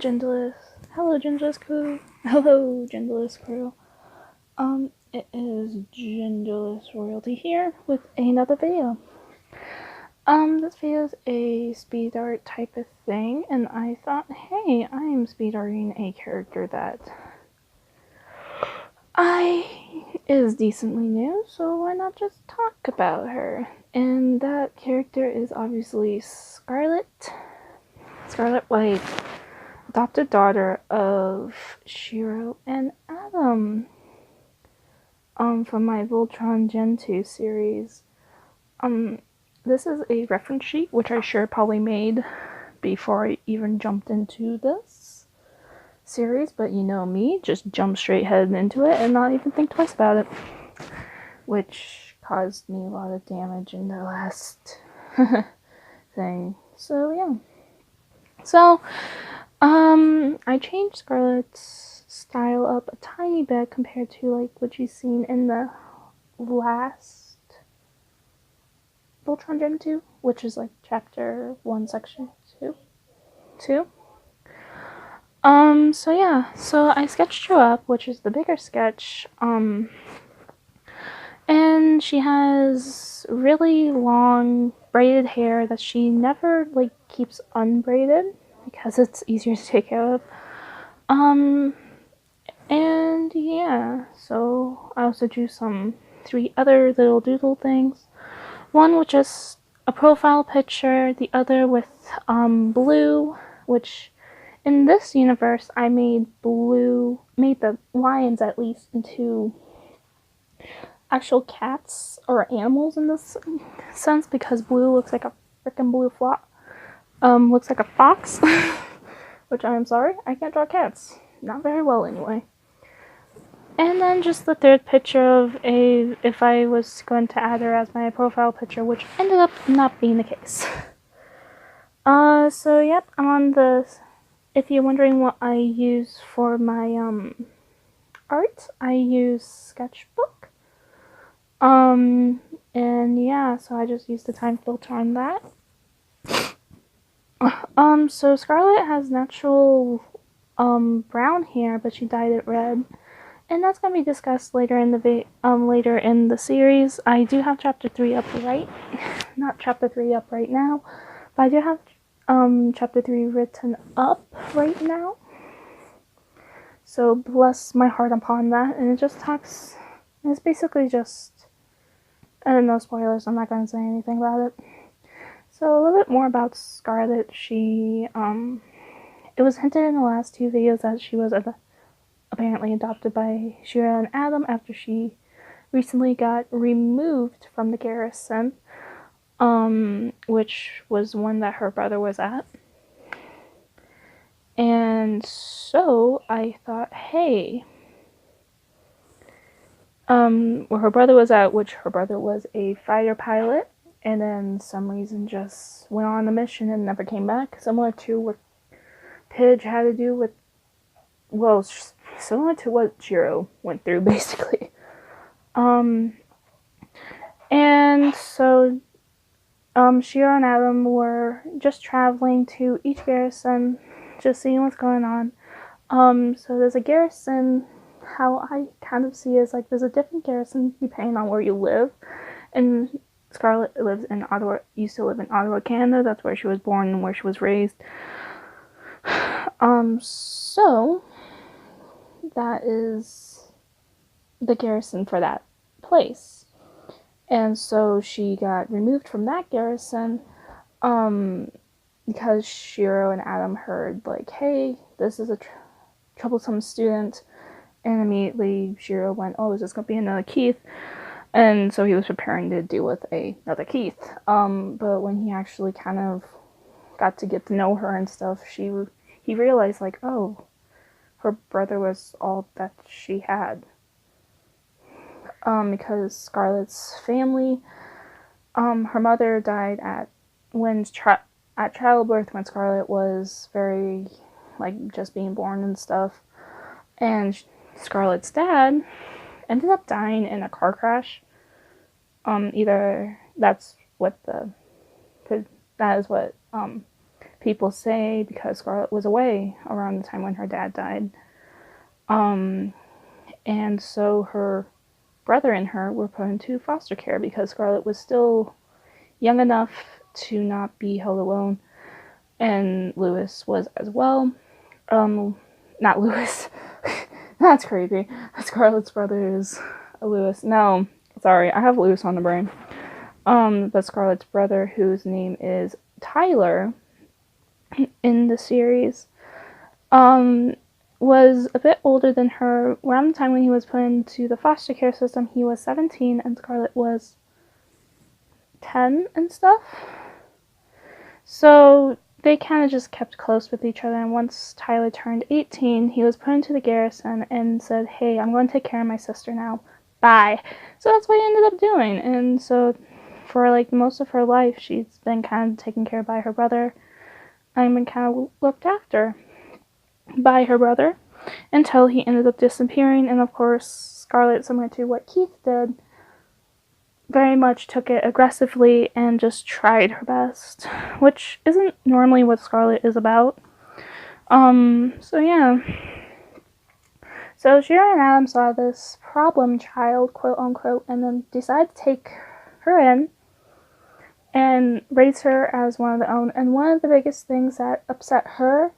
Genderless. Hello, Genderless crew. Hello, Genderless crew. It is Genderless Royalty here with another video. This video is a speed art type of thing, and I thought, hey, I'm speed arting a character that is decently new, so why not just talk about her? And that character is obviously Scarlet White, adopted daughter of Shiro and Adam. From my Voltrongen Gen 2 series. This is a reference sheet, which I sure probably made before I even jumped into this series, but you know me, just jump straight head into it and not even think twice about it, which caused me a lot of damage in the last thing. So yeah. So, I changed Scarlet's style up a tiny bit compared to like what you've seen in the last Voltron Gen 2, which is like chapter 1 section 2. So yeah, so I sketched her up, which is the bigger sketch, and she has really long braided hair that she never like keeps unbraided because it's easier to take care of. And yeah, so I also drew 3 other little doodle things. One with just a profile picture, the other with blue, which in this universe I made the lions at least into actual cats or animals in this sense, because blue looks like a freaking blue looks like a fox, which I'm sorry, I can't draw cats. Not very well anyway. And then just the third picture of if I was going to add her as my profile picture, which ended up not being the case. So yep, I'm on if you're wondering what I use for my, art, I use Sketchbook. And yeah, so I just used the time filter on that. So Scarlet has natural, brown hair, but she dyed it red. And that's going to be discussed later in the series. I do have chapter 3 up not chapter 3 up right now, but I do have chapter 3 written up right now. So bless my heart upon that. And it just talks, it's basically just, no spoilers, I'm not going to say anything about it. So a little bit more about Scarlet. She, it was hinted in the last 2 videos that she was apparently adopted by Shiro and Adam after she recently got removed from the garrison, which was one that her brother was at. And so I thought, hey, where her brother was at, which her brother was a fighter pilot, and then some reason just went on a mission and never came back, similar to what Pidge had to do with, well, similar to what Shiro went through, basically. And so, Shiro and Adam were just traveling to each garrison, just seeing what's going on. So there's a garrison, how I kind of see it is like there's a different garrison depending on where you live. And Scarlet used to live in Ottawa, Canada. That's where she was born and where she was raised. So that is the garrison for that place. And so she got removed from that garrison because Shiro and Adam heard like, hey, this is a troublesome student, and immediately Shiro went, oh, is this going to be another Keith? And so he was preparing to deal with another Keith. But when he actually kind of got to get to know her and stuff, he realized like, oh, her brother was all that she had. Because Scarlet's family, her mother died at childbirth when Scarlet was very, like, just being born and stuff. And Scarlet's dad ended up dying in a car crash. That is what people say because Scarlet was away around the time when her dad died. And so her brother and her were put into foster care because Scarlet was still young enough to not be held alone. And Lewis was as well. Not Lewis. That's crazy. Scarlet's brother is Lewis. No, sorry, I have Lewis on the brain. But Scarlet's brother, whose name is Tyler in the series, was a bit older than her. Around the time when he was put into the foster care system, he was 17 and Scarlet was 10 and stuff. So they kind of just kept close with each other, and once Tyler turned 18, he was put into the garrison and said, hey, I'm going to take care of my sister now. Bye. So that's what he ended up doing, and so for like most of her life, she's been kind of taken care of by her brother and been kind of looked after by her brother until he ended up disappearing. And of course, Scarlet, similar to what Keith did, very much took it aggressively and just tried her best, which isn't normally what Scarlet is about. So yeah. So Shira and Adam saw this problem child, quote unquote, and then decided to take her in and raise her as one of their own. And one of the biggest things that upset her,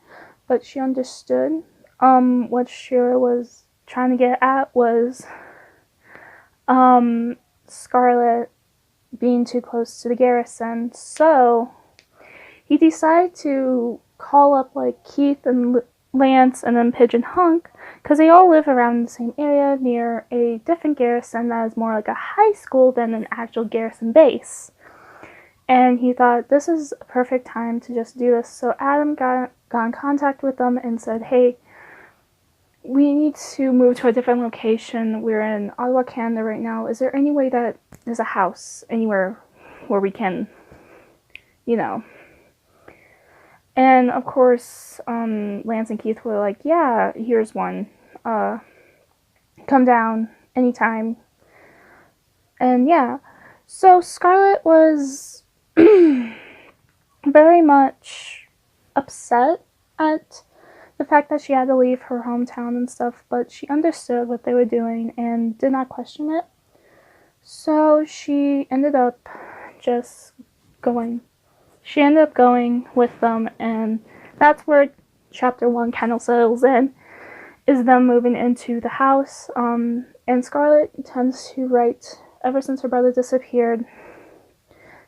but she understood, what Shira was trying to get at was, Scarlet being too close to the garrison. So he decided to call up like Keith and Lance and then Pigeon Hunk, because they all live around the same area near a different garrison that is more like a high school than an actual garrison base. And he thought this is a perfect time to just do this. So Adam got in contact with them and said, hey, we need to move to a different location. We're in Ottawa, Canada right now. Is there any way that there's a house anywhere where we can, you know? And of course, Lance and Keith were like, yeah, here's one. Come down anytime. And yeah, so Scarlet was very much upset at the fact that she had to leave her hometown and stuff, but she understood what they were doing and did not question it. So she ended up just going. She ended up going with them, and that's where chapter 1 kind of settles in, is them moving into the house. And Scarlet tends to write, ever since her brother disappeared,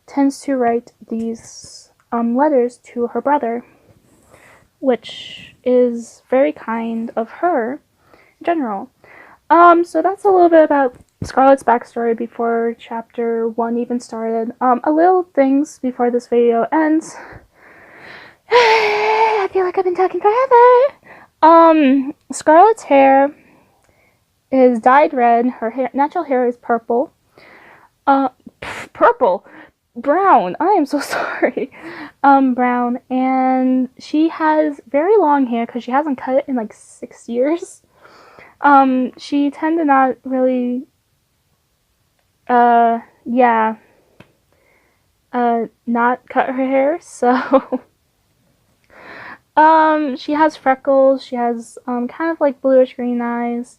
tends to write these letters to her brother, which is very kind of her in general. So that's a little bit about Scarlet's backstory before chapter 1 even started. A little things before this video ends. I feel like I've been talking forever. Scarlet's hair is dyed red. Her natural hair is purple. Purple. Brown. I am so sorry. Brown. And she has very long hair because she hasn't cut it in like 6 years. She tended to not really, not cut her hair, so, she has freckles, she has, kind of like bluish green eyes,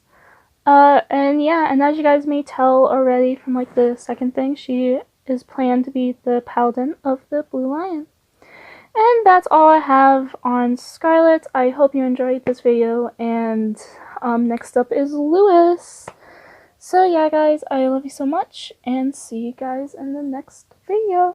and yeah, and as you guys may tell already from like the second thing, she is planned to be the paladin of the Blue Lion. And that's all I have on Scarlet. I hope you enjoyed this video, and next up is Lewis. So yeah guys, I love you so much, and see you guys in the next video.